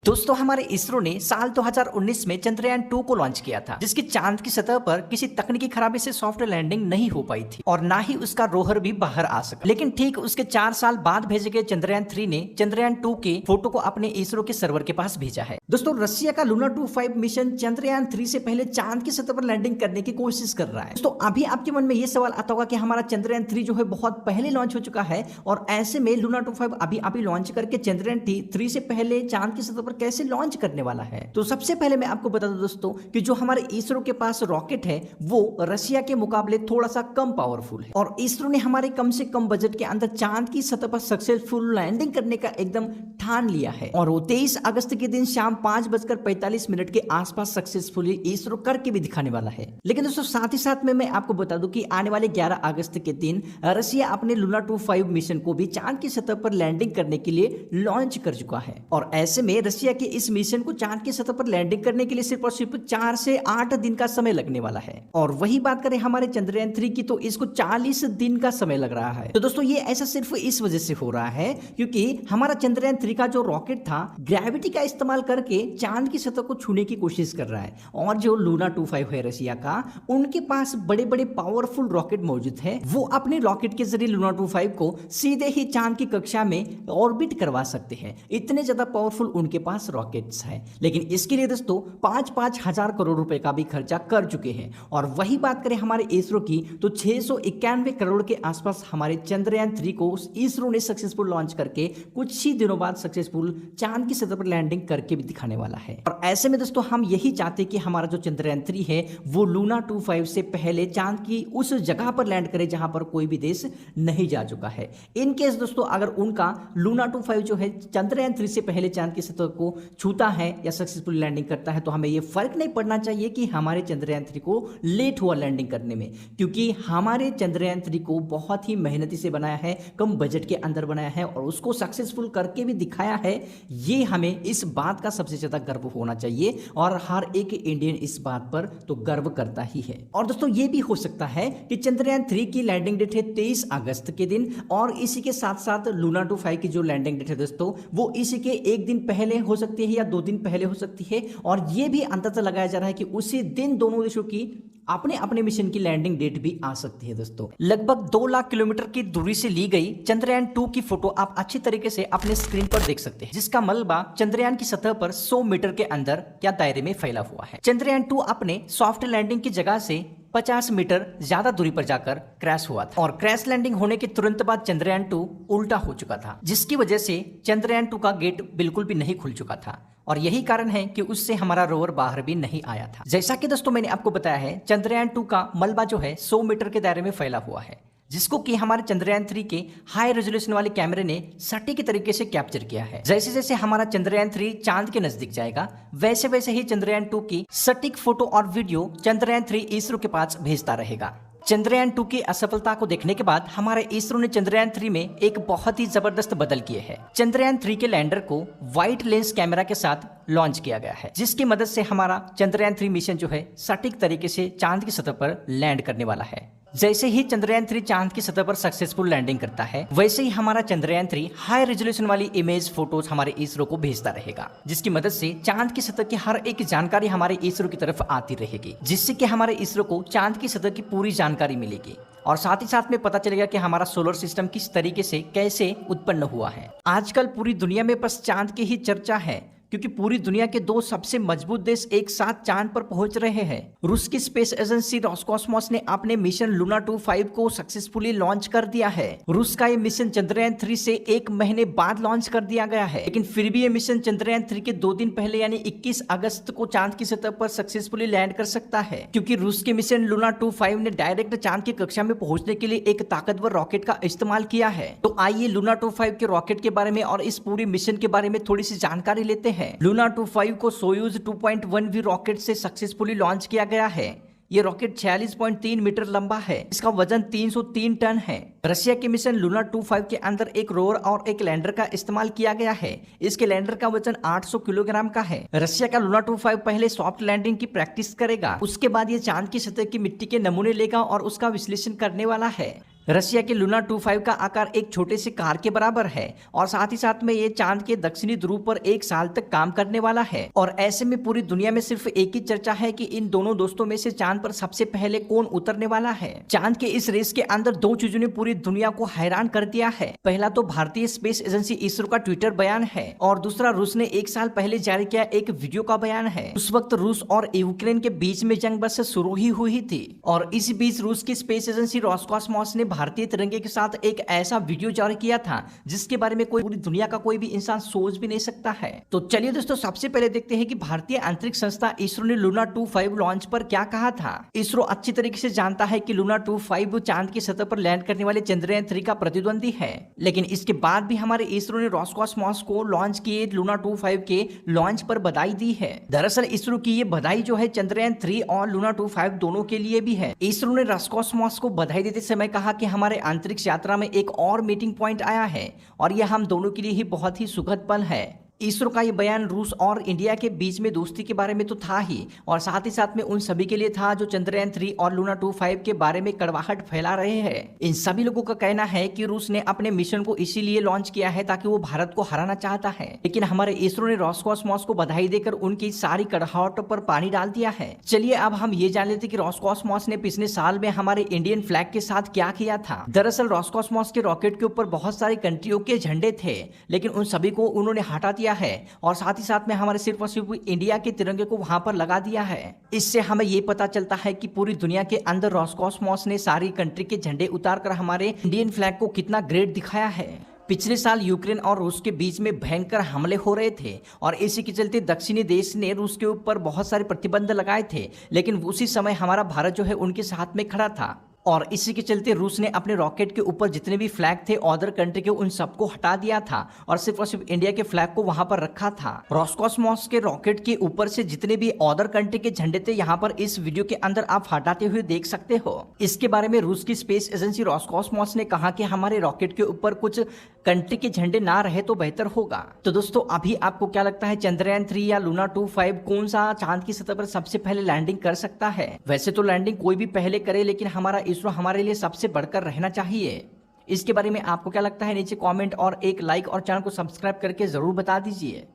दोस्तों हमारे इसरो ने साल 2019 में चंद्रयान 2 को लॉन्च किया था, जिसकी चांद की सतह पर किसी तकनीकी खराबी से सॉफ्ट लैंडिंग नहीं हो पाई थी और ना ही उसका रोवर भी बाहर आ सका। लेकिन ठीक उसके 4 साल बाद भेजे गए चंद्रयान 3 ने चंद्रयान 2 के फोटो को अपने इसरो के सर्वर के पास भेजा है। दोस्तों रशिया का लूना 25 मिशन चंद्रयान 3 से पहले चांद की सतह पर लैंडिंग करने की कोशिश कर रहा है। दोस्तों अभी आपके मन में यह सवाल आता होगा कि हमारा चंद्रयान 3 जो है बहुत पहले लॉन्च हो चुका है और ऐसे में लूना 25 अभी लॉन्च करके चंद्रयान 3 से पहले चांद की सतह पर कैसे लॉन्च करने वाला है। तो सबसे पहले मैं आपको बता दूं दोस्तों कि जो हमारे इसरो के पास रॉकेट है वो रशिया के मुकाबले थोड़ा सा कम पावरफुल है और इसरो ने हमारे कम से कम बजट के अंदर चांद की सतह पर सक्सेसफुल लैंडिंग करने का एकदम ठान लिया है और वो 23 अगस्त के दिन शाम 5:45 के आसपास सक्सेसफुली इसरो करके भी दिखाने वाला है। लेकिन दोस्तों साथ ही साथ में मैं आपको बता दूं कि आने वाले 11 अगस्त के दिन रशिया अपने लूना 25 मिशन को भी चांद की सतह पर लैंडिंग करने के लिए लॉन्च कर चुका है और ऐसे में रशिया के इस मिशन को चांद की सतह पर लैंडिंग करने के लिए सिर्फ और सिर्फ 4 से 8 दिन का समय लगने वाला है और वही बात करें हमारे चंद्रयान 3 की तो इसको 40 दिन का समय लग रहा है। तो दोस्तों ये ऐसा सिर्फ इस वजह से हो रहा है क्योंकि हमारा चंद्रयान 3 का जो रॉकेट था ग्रेविटी का इस्तेमाल करके चांद की सतह को छूने की कोशिश कर रहा है और जो लूना 25 है रशिया का, उनके पास बड़े बड़े पावरफुल रॉकेट मौजूद है। वो अपने रॉकेट के जरिए लूना 25 को सीधे ही चांद की कक्षा में ऑर्बिट करवा सकते हैं। इतने ज्यादा पावरफुल उनके पास रॉकेट्स है। लेकिन इसके लिए दोस्तों 5-5 हजार करोड़ रुपए का भी खर्चा कर चुके हैं और वही बात करें हमारे इसरो की तो 691 करोड़ के आसपास हमारे चंद्रयान 3 को इसरो ने सक्सेसफुल लॉन्च करके कुछ ही दिनों बाद सक्सेसफुल चांद की सतह पर लैंडिंग करके भी दिखाने वाला है। और ऐसे में दोस्तों हम यही चाहते हैं कि हमारा जो चंद्रयान 3 है वो लूना 25 से पहले चांद की उस जगह पर लैंड करे जहां पर कोई भी देश नहीं जा चुका है। इन केस दोस्तों अगर उनका लूना 25 जो है चंद्रयान 3 से पहले चांद की सतह को छूता है या सक्सेसफुल लैंडिंग करता है तो हमें यह फर्क नहीं पड़ना चाहिए कि हमारे चंद्रयान 3 को लेट हुआ लैंडिंग करने में, क्योंकि हमारे चंद्रयान 3 को बहुत ही मेहनती से बनाया है, कम बजट के अंदर बनाया है और उसको सक्सेसफुल करके भी दिखाया है। ये हमें इस बात का सबसे ज्यादा गर्व होना चाहिए और हर एक इंडियन इस बात पर तो गर्व करता ही है। और दोस्तों ये भी हो सकता है कि चंद्रयान 3 की लैंडिंग डेट है 23 अगस्त के दिन और इसी के साथ साथ लूना 25 की जो लैंडिंग डेट है दोस्तों वो इसी के एक दिन पहले हो सकती है या 2 दिन पहले हो सकती है और यह भी अंदाजा लगाया जा रहा है कि उसी दिन दोनों देशों की अपने अपने मिशन की लैंडिंग डेट भी आ सकती है। दोस्तों लगभग 2 लाख किलोमीटर की दूरी से ली गई चंद्रयान 2 की फोटो आप अच्छी तरीके से अपने स्क्रीन पर देख सकते हैं, जिसका मलबा चंद्रयान की सतह पर 100 मीटर के अंदर या दायरे में फैला हुआ है। चंद्रयान 2 अपने सॉफ्ट लैंडिंग की जगह से 50 मीटर ज्यादा दूरी पर जाकर क्रैश हुआ था और क्रैश लैंडिंग होने के तुरंत बाद चंद्रयान 2 उल्टा हो चुका था, जिसकी वजह से चंद्रयान 2 का गेट बिल्कुल भी नहीं खुल चुका था और यही कारण है कि उससे हमारा रोवर बाहर भी नहीं आया था। जैसा कि दोस्तों मैंने आपको बताया है चंद्रयान 2 का मलबा जो है 100 मीटर के दायरे में फैला हुआ है, जिसको कि हमारे चंद्रयान 3 के हाई रेजोल्यूशन वाले कैमरे ने सटीक तरीके से कैप्चर किया है। जैसे जैसे हमारा चंद्रयान 3 चांद के नजदीक जाएगा वैसे वैसे ही चंद्रयान 2 की सटीक फोटो और वीडियो चंद्रयान 3 इसरो के पास भेजता रहेगा। चंद्रयान 2 की असफलता को देखने के बाद हमारे इसरो ने चंद्रयान 3 में एक बहुत ही जबरदस्त बदल किए हैं। चंद्रयान 3 के लैंडर को वाइड लेंस कैमरा के साथ लॉन्च किया गया है, जिसकी मदद से हमारा चंद्रयान 3 मिशन जो है सटीक तरीके से चांद की सतह पर लैंड करने वाला है। जैसे ही चंद्रयान 3 चांद की सतह पर सक्सेसफुल लैंडिंग करता है वैसे ही हमारा चंद्रयान 3 हाई रेजोल्यूशन वाली इमेज फोटोज हमारे इसरो को भेजता रहेगा, जिसकी मदद से चांद की सतह की हर एक जानकारी हमारे इसरो की तरफ आती रहेगी, जिससे कि हमारे इसरो को चांद की सतह की पूरी जानकारी मिलेगी और साथ ही साथ में पता चलेगा कि हमारा सोलर सिस्टम किस तरीके से कैसे उत्पन्न हुआ है। आजकल पूरी दुनिया में बस चांद की ही चर्चा है, क्योंकि पूरी दुनिया के 2 सबसे मजबूत देश एक साथ चांद पर पहुंच रहे हैं। रूस की स्पेस एजेंसी रोसकॉस्मोस ने अपने मिशन लूना 25 को सक्सेसफुली लॉन्च कर दिया है। रूस का ये मिशन चंद्रयान 3 से 1 महीने बाद लॉन्च कर दिया गया है, लेकिन फिर भी ये मिशन चंद्रयान 3 के 2 दिन पहले यानी 21 अगस्त को चांद की सतह पर सक्सेसफुली लैंड कर सकता है, क्योंकि रूस के मिशन लूना 25 ने डायरेक्ट चांद की कक्षा में पहुंचने के लिए एक ताकतवर रॉकेट का इस्तेमाल किया है। तो आइए लूना 25 के रॉकेट के बारे में और इस पूरी मिशन के बारे में थोड़ी सी जानकारी लेते हैं। लूना 25 को सोयूज 2.1V रॉकेट से सक्सेसफुली लॉन्च किया गया है। ये रॉकेट 46.3 मीटर लंबा है, इसका वजन 303 टन है। रशिया के मिशन लूना 25 के अंदर एक रोवर और एक लैंडर का इस्तेमाल किया गया है। इसके लैंडर का वजन 800 किलोग्राम का है। रशिया का लूना 25 पहले सॉफ्ट लैंडिंग की प्रैक्टिस करेगा, उसके बाद ये चांद की सतह की मिट्टी के नमूने लेगा और उसका विश्लेषण करने वाला है। रशिया के लूना 25 का आकार एक छोटे से कार के बराबर है और साथ ही साथ में ये चांद के दक्षिणी ध्रुव पर 1 साल तक काम करने वाला है। और ऐसे में पूरी दुनिया में सिर्फ एक ही चर्चा है कि इन दोनों दोस्तों में से चांद पर सबसे पहले कौन उतरने वाला है। चांद के इस रेस के अंदर दो चीजों ने पूरी दुनिया को हैरान कर दिया है। पहला तो भारतीय स्पेस एजेंसी इसरो का ट्विटर बयान है और दूसरा रूस ने 1 साल पहले जारी किया एक वीडियो का बयान है। उस वक्त रूस और यूक्रेन के बीच में जंग बस शुरू ही हुई थी और इसी बीच रूस की स्पेस एजेंसी रोसकॉस्मोस ने भारतीय तिरंगे के साथ एक ऐसा वीडियो जारी किया था जिसके बारे में पूरी दुनिया का कोई भी इंसान सोच भी नहीं सकता है। तो चलिए दोस्तों, सबसे पहले देखते हैं कि भारतीय अंतरिक्ष संस्था इसरो ने लूना 25 लॉन्च पर क्या कहा था। इसरो अच्छी तरीके से जानता है कि लूना 25 चांद की सतह पर लैंड करने वाले चंद्रयान 3 का प्रतिद्वंदी है, लेकिन इसके बाद भी हमारे इसरो ने रोसकॉस्मोस को लॉन्च किए लूना 25 के लॉन्च पर बधाई दी है। दरअसल इसरो की ये बधाई जो है चंद्रयान 3 और लूना 25 दोनों के लिए भी है। इसरो ने रोसकॉस्मोस को बधाई देते समय कहा कि हमारे अंतरिक्ष यात्रा में एक और मीटिंग पॉइंट आया है और यह हम दोनों के लिए ही बहुत ही सुखद पल है। इसरो का ये बयान रूस और इंडिया के बीच में दोस्ती के बारे में तो था ही और साथ ही साथ में उन सभी के लिए था जो चंद्रयान 3 और लूना 25 के बारे में कड़वाहट फैला रहे हैं। इन सभी लोगों का कहना है कि रूस ने अपने मिशन को इसीलिए लॉन्च किया है ताकि वो भारत को हराना चाहता है, लेकिन हमारे इसरो ने रोसकॉस्मोस को बधाई देकर उनकी सारी कड़वाहटों पर पानी डाल दिया है। चलिए अब हम ये जान लेते कि रोसकॉस्मोस ने पिछले साल में हमारे इंडियन फ्लैग के साथ क्या किया था। दरअसल रोसकॉस्मोस के रॉकेट के ऊपर बहुत सारी कंट्रियों के झंडे थे, लेकिन उन सभी को उन्होंने हटा दिया है और साथ ही साथ में हमारे सिर्फ और सिर्फ इंडिया के तिरंगे को वहां पर लगा दिया है। इससे हमें ये पता चलता है कि पूरी दुनिया के अंदर रोसकॉस्मोस ने सारी कंट्री के झंडे उतारकर हमारे इंडियन फ्लैग को कितना ग्रेट दिखाया है। पिछले साल यूक्रेन और रूस के बीच में भयंकर हमले हो रहे थे और इसी के चलते दक्षिणी देश ने रूस के ऊपर बहुत सारे प्रतिबंध लगाए थे, लेकिन उसी समय हमारा भारत जो है उनके साथ में खड़ा था और इसी के चलते रूस ने अपने रॉकेट के ऊपर जितने भी फ्लैग थे अदर कंट्री के उन सबको हटा दिया था और सिर्फ इंडिया के फ्लैग को वहां पर रखा था। रोसकॉस्मोस के रॉकेट के ऊपर से जितने भी अदर कंट्री के झंडे थे यहाँ पर इस वीडियो के अंदर आप हटाते हुए देख सकते हो। इसके बारे में रूस की स्पेस एजेंसी रोसकॉस्मोस ने कहा कि हमारे रॉकेट के ऊपर कुछ कंट्री के झंडे ना रहे तो बेहतर होगा। तो दोस्तों अभी आपको क्या लगता है चंद्रयान 3 या लूना 25 कौन सा चांद की सतह पर सबसे पहले लैंडिंग कर सकता है? वैसे तो लैंडिंग कोई भी पहले करे, लेकिन हमारा इसरो हमारे लिए सबसे बढ़कर रहना चाहिए। इसके बारे में आपको क्या लगता है? नीचे कमेंट और एक लाइक और चैनल को सब्सक्राइब करके जरूर बता दीजिए।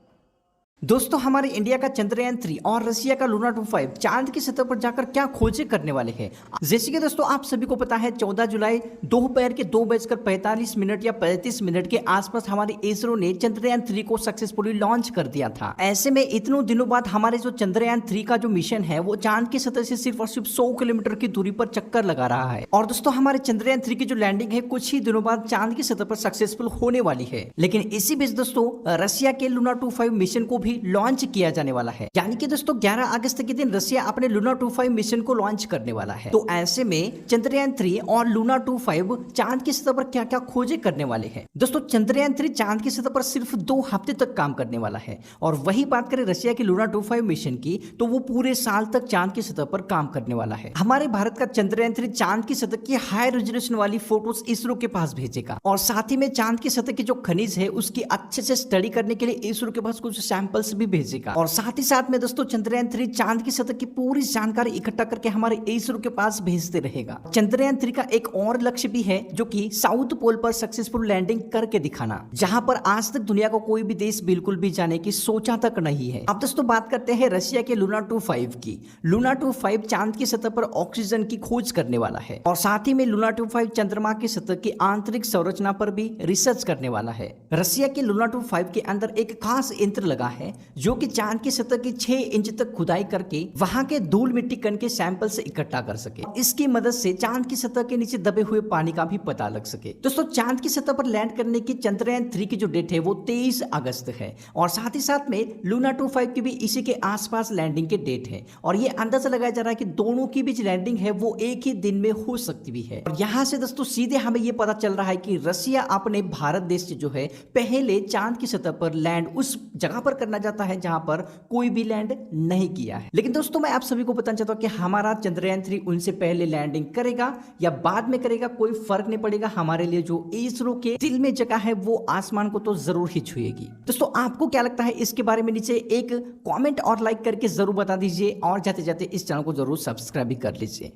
दोस्तों हमारे इंडिया का चंद्रयान 3 और रशिया का लूना 25 चांद की सतह पर जाकर क्या खोजें करने वाले हैं। जैसे कि दोस्तों आप सभी को पता है 14 जुलाई दोपहर के 2:45 या 35 मिनट के आसपास हमारे इसरो ने चंद्रयान 3 को सक्सेसफुली लॉन्च कर दिया था। ऐसे में इतनों दिनों बाद हमारे जो चंद्रयान 3 का जो मिशन है वो चांद की सतह से सिर्फ और सिर्फ 100 किलोमीटर की दूरी पर चक्कर लगा रहा है। और दोस्तों हमारे चंद्रयान 3 की जो लैंडिंग है कुछ ही दिनों बाद चांद की सतह पर सक्सेसफुल होने वाली है। लेकिन इसी बीच दोस्तों रशिया के लूना 25 मिशन को लॉन्च किया जाने वाला है, यानी कि दोस्तों 11 अगस्त के दिन रशिया अपने लूना 25 मिशन को लॉन्च करने वाला है। तो ऐसे में चंद्रयान 3 और लूना 25 चांद की सतह पर क्या क्या खोजें करने वाले हैं। दोस्तों चंद्रयान 3 चांद की सतह पर सिर्फ 2 हफ्ते तक काम करने वाला है और वही बात करें रशिया की लूना 25 मिशन की तो वो पूरे साल तक चांद की सतह पर काम करने वाला है। हमारे भारत का चंद्रयान 3 चांद की सतह की हाई रेजोल्यूशन वाली फोटोज इसरो के पास भेजेगा और साथ ही में चांद की सतह की जो खनिज है उसकी अच्छे से स्टडी करने के लिए इसरो के पास कुछ सैंपल्स भी भेजेगा। और साथ ही साथ में दोस्तों चंद्रयान 3 चांद की सतह की पूरी जानकारी इकट्ठा करके हमारे इसरो के पास भेजते रहेगा। चंद्रयान 3 का एक और लक्ष्य भी है जो कि साउथ पोल पर सक्सेसफुल लैंडिंग करके दिखाना, जहां पर आज तक दुनिया को कोई भी देश बिल्कुल भी जाने की सोचा तक नहीं है। अब दोस्तों बात करते हैं रशिया के लूना 25 की। लूना 25 चांद की सतह पर ऑक्सीजन की खोज करने वाला है और साथ ही में लूना 25 चंद्रमा की सतह की आंतरिक संरचना पर भी रिसर्च करने वाला है। रशिया के लूना 25 के अंदर एक खास यंत्र लगा है जो कि चांद की सतह की 6 इंच तक खुदाई करके वहां के धूल मिट्टी कण के सैंपल से इकट्ठा कर सके। इसकी मदद से चांद की सतह के नीचे दबे हुए पानी का भी पता लग सके। दोस्तों चांद की सतह पर लैंड करने की चंद्रयान 3 की जो डेट है वो 23 अगस्त है और साथ ही साथ में लूना 25 की भी इसी के आसपास लैंडिंग के डेट है और ये अंदाजा लगाया जा रहा है कि दोनों की बीच लैंडिंग है वो एक ही दिन में हो सकती भी है। और यहाँ से दोस्तों सीधे हमें ये पता चल रहा है कि रशिया अपने भारत देश से जो है पहले चांद की सतह पर लैंड उस जगह पर करना चाहता है जहां पर कोई भी लैंड नहीं किया है। लेकिन दोस्तों मैं आप सभी को बताना चाहता हूं कि हमारा चंद्रयान 3 उनसे पहले लैंडिंग करेगा या बाद में करेगा कोई फर्क नहीं पड़ेगा। हमारे लिए जो इसरो के दिल में जगह है वो आसमान को तो जरूर ही छुएगी। दोस्तों आपको क्या लगता है इसके बारे में नीचे एक कमेंट और लाइक करके जरूर बता दीजिए और जाते जाते इस चैनल को जरूर सब्सक्राइब भी कर लीजिए।